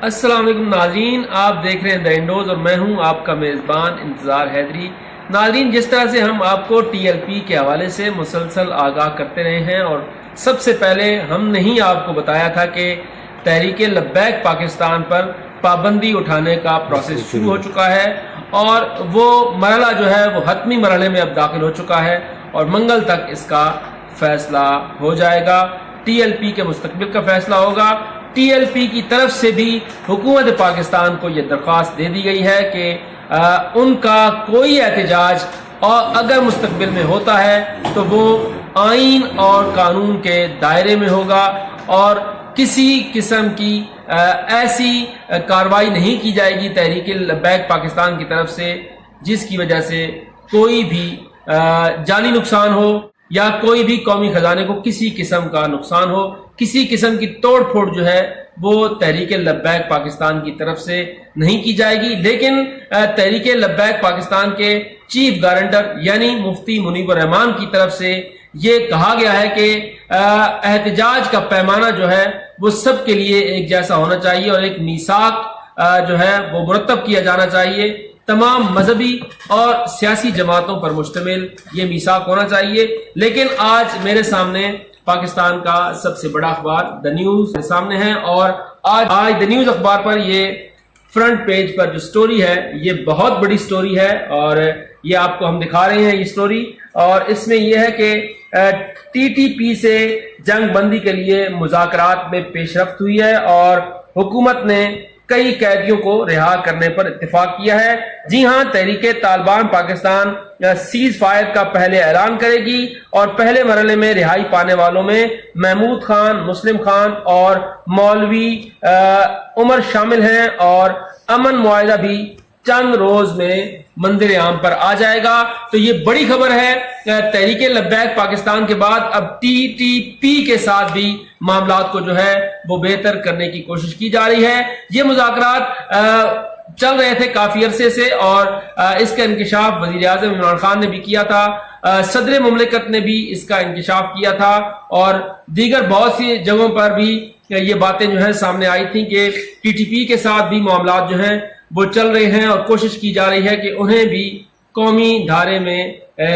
السلام علیکم ناظرین، آپ دیکھ رہے ہیں دا انڈوز اور میں ہوں آپ کا میزبان انتظار حیدری۔ ناظرین، جس طرح سے ہم آپ کو ٹی ایل پی کے حوالے سے مسلسل آگاہ کرتے رہے ہیں، اور سب سے پہلے ہم نے ہی آپ کو بتایا تھا کہ تحریک لبیک پاکستان پر پابندی اٹھانے کا پروسیس شروع ہو چکا ہے، اور وہ مرحلہ جو ہے وہ حتمی مرحلے میں اب داخل ہو چکا ہے، اور منگل تک اس کا فیصلہ ہو جائے گا۔ ٹی ایل پی کے مستقبل کا فیصلہ ہوگا۔ ٹی ایل پی کی طرف سے بھی حکومت پاکستان کو یہ درخواست دے دی گئی ہے کہ ان کا کوئی احتجاج اور اگر مستقبل میں ہوتا ہے تو وہ آئین اور قانون کے دائرے میں ہوگا، اور کسی قسم کی ایسی کارروائی نہیں کی جائے گی تحریک لبیک پاکستان کی طرف سے جس کی وجہ سے کوئی بھی جانی نقصان ہو یا کوئی بھی قومی خزانے کو کسی قسم کا نقصان ہو۔ کسی قسم کی توڑ پھوڑ جو ہے وہ تحریک لبیک پاکستان کی طرف سے نہیں کی جائے گی، لیکن تحریک لبیک پاکستان کے چیف گارنٹر یعنی مفتی منیب الرحمان کی طرف سے یہ کہا گیا ہے کہ احتجاج کا پیمانہ جو ہے وہ سب کے لیے ایک جیسا ہونا چاہیے، اور ایک میثاق جو ہے وہ مرتب کیا جانا چاہیے۔ تمام مذہبی اور سیاسی جماعتوں پر مشتمل یہ میثاق ہونا چاہیے۔ لیکن آج میرے سامنے پاکستان کا سب سے بڑا اخبار دا نیوز سامنے ہے، اور آج دا نیوز اخبار پر یہ فرنٹ پیج پر جو سٹوری ہے یہ بہت بڑی سٹوری ہے، اور یہ آپ کو ہم دکھا رہے ہیں یہ سٹوری، اور اس میں یہ ہے کہ ٹی ٹی پی سے جنگ بندی کے لیے مذاکرات میں پیش رفت ہوئی ہے، اور حکومت نے کئی قیدیوں کو رہا کرنے پر اتفاق کیا ہے۔ جی ہاں، تحریک طالبان پاکستان سیز فائر کا پہلے اعلان کرے گی، اور پہلے مرحلے میں رہائی پانے والوں میں محمود خان، مسلم خان اور مولوی عمر شامل ہیں، اور امن معاہدہ بھی چند روز میں منظر عام پر آ جائے گا۔ تو یہ بڑی خبر ہے۔ تحریک لبیک پاکستان کے بعد اب ٹی ٹی پی کے ساتھ بھی معاملات کو جو ہے وہ بہتر کرنے کی کوشش کی جا رہی ہے۔ یہ مذاکرات چل رہے تھے کافی عرصے سے، اور اس کا انکشاف وزیر اعظم عمران خان نے بھی کیا تھا، صدر مملکت نے بھی اس کا انکشاف کیا تھا، اور دیگر بہت سی جگہوں پر بھی یہ باتیں جو ہے سامنے آئی تھیں کہ ٹی ٹی پی کے ساتھ بھی معاملات جو ہیں وہ چل رہے ہیں، اور کوشش کی جا رہی ہے کہ انہیں بھی قومی دھارے میں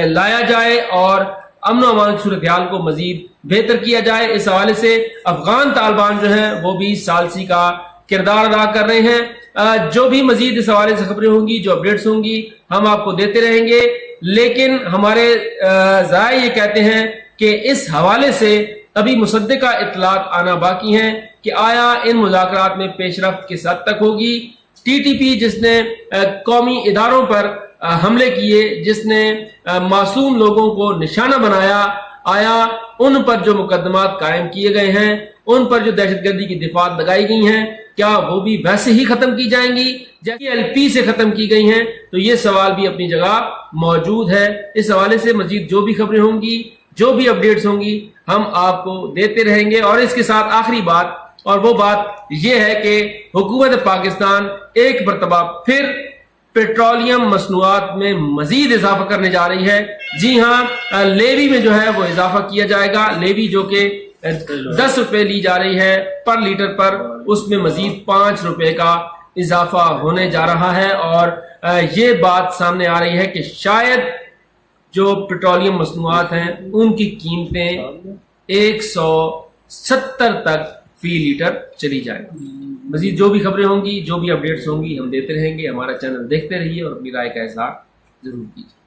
لایا جائے اور امن و امان کی صورتحال کو مزید بہتر کیا جائے۔ اس حوالے سے افغان طالبان جو ہیں وہ بھی ثالثی کا کردار ادا کر رہے ہیں۔ جو بھی مزید اس حوالے سے خبریں ہوں گی، جو اپڈیٹس ہوں گی، ہم آپ کو دیتے رہیں گے، لیکن ہمارے ذرائع یہ کہتے ہیں کہ اس حوالے سے ابھی مصدقہ اطلاعات آنا باقی ہیں کہ آیا ان مذاکرات میں پیش رفت کس حد تک ہوگی۔ ٹی ٹی پی جس نے قومی اداروں پر حملے کیے، جس نے معصوم لوگوں کو نشانہ بنایا، آیا ان پر جو مقدمات قائم کیے گئے ہیں، ان پر جو دہشت گردی کی دفعات لگائی گئی ہیں، کیا وہ بھی ویسے ہی ختم کی جائیں گی جیسے ایل پی سے ختم کی گئی ہیں؟ تو یہ سوال بھی اپنی جگہ موجود ہے۔ اس حوالے سے مزید جو بھی خبریں ہوں گی، جو بھی اپڈیٹس ہوں گی، ہم آپ کو دیتے رہیں گے۔ اور اس کے ساتھ آخری بات، اور وہ بات یہ ہے کہ حکومت پاکستان ایک مرتبہ پھر پیٹرولیم مصنوعات میں مزید اضافہ کرنے جا رہی ہے۔ جی ہاں، لیوی میں جو ہے وہ اضافہ کیا جائے گا۔ لیوی جو کہ 10 روپے لی جا رہی ہے پر لیٹر پر، اس میں مزید 5 روپے کا اضافہ ہونے جا رہا ہے، اور یہ بات سامنے آ رہی ہے کہ شاید جو پیٹرولیم مصنوعات ہیں ان کی قیمتیں 170 تک فی لیٹر چلی جائے۔ مزید جو بھی خبریں ہوں گی، جو بھی اپڈیٹس ہوں گی، ہم دیتے رہیں گے۔ ہمارا چینل دیکھتے رہیے اور اپنی رائے کا اظہار ضرور کیجیے۔